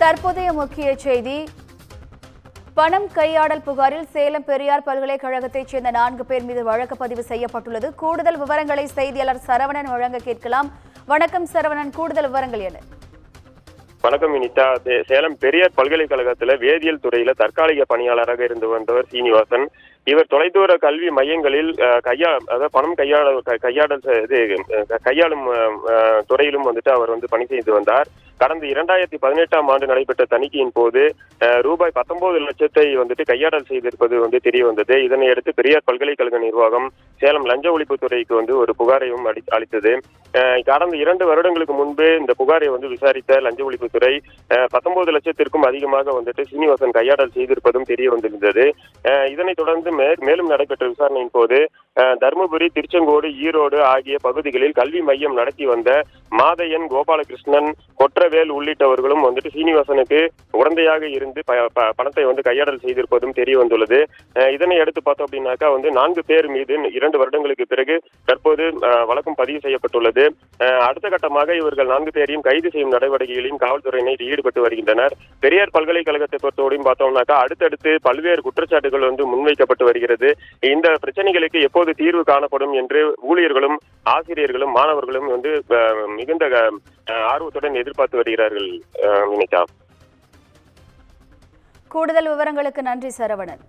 தற்போதைய முக்கிய செய்தி. பணம் கையாடல் புகாரில் சேலம் பெரியார் பல்கலைக்கழகத்தைச் சேர்ந்த 4 பேர் மீது வழக்கு பதிவு செய்யப்பட்டுள்ளது. கூடுதல் விவரங்களை செய்தியாளர் சரவணன் வழங்க கேட்கலாம். வணக்கம் சரவணன், கூடுதல் விவரங்கள் என்ன? வணக்கம் வினிதா. சேலம் பெரியார் பல்கலைக்கழகத்துல வேதியியல் துறையில தற்காலிக பணியாளராக இருந்து வந்தவர் சீனிவாசன். இவர் தொலைதூர கல்வி மையங்களில் பணம் கையாளும் துறையிலும் அவர் பணி செய்து வந்தார். கடந்த 2018ஆம் ஆண்டு நடைபெற்ற தணிக்கையின் போது ரூபாய் 19 லட்சத்தை கையாடல் செய்திருப்பது தெரிய வந்தது. இதனையடுத்து பெரியார் பல்கலைக்கழக நிர்வாகம் சேலம் லஞ்ச ஒழிப்புத்துறைக்கு ஒரு புகாரையும் அளித்தது. கடந்த 2 வருடங்களுக்கு முன்பு இந்த புகாரை விசாரித்த லஞ்ச ஒழிப்புத்துறை 19 லட்சத்திற்கும் அதிகமாக சீனிவாசன் கையாடல் செய்திருப்பதும் தெரிய வந்திருந்தது. இதனைத் தொடர்ந்து மேலும் நடைபெற்ற விசாரணையின் போது தருமபுரி, திருச்செங்கோடு, ஈரோடு ஆகிய பகுதிகளில் கல்வி மையம் நடத்தி வந்த மாதையன், கோபாலகிருஷ்ணன், கொற்றவேல் உள்ளிட்டவர்களும் சீனிவாசனுக்கு உடந்தையாக இருந்து பணத்தை கையாடல் செய்திருப்பதும் தெரிய வந்துள்ளது. இதனை அடுத்து பார்த்தோம் அப்படின்னாக்கா 4 பேர் மீது 2 வருடங்களுக்கு பிறகு தற்போது வழக்கும் பதிவு செய்யப்பட்டுள்ளது. அடுத்த கட்டமாக இவர்கள் 4 பேரையும் கைது செய்யும் நடவடிக்கைகளிலும் காவல்துறையினர் ஈடுபட்டு வருகின்றனர். பெரியார் பல்கலைக்கழகத்தை பொறுத்தவரையும் பார்த்தோம்னாக்கா அடுத்தடுத்து பல்வேறு குற்றச்சாட்டுகள் முன்வைக்கப்பட்டு வருகிறது. இந்த பிரச்சனைகளுக்கு எப்போது தீர்வு காணப்படும் என்று ஊழியர்களும் ஆசிரியர்களும் மாணவர்களும் மிகுந்த ஆர்வத்துடன் எதிர்பார்த்து வருகிறார்கள். கூடுதல் விவரங்களுக்கு நன்றி சரவணன்.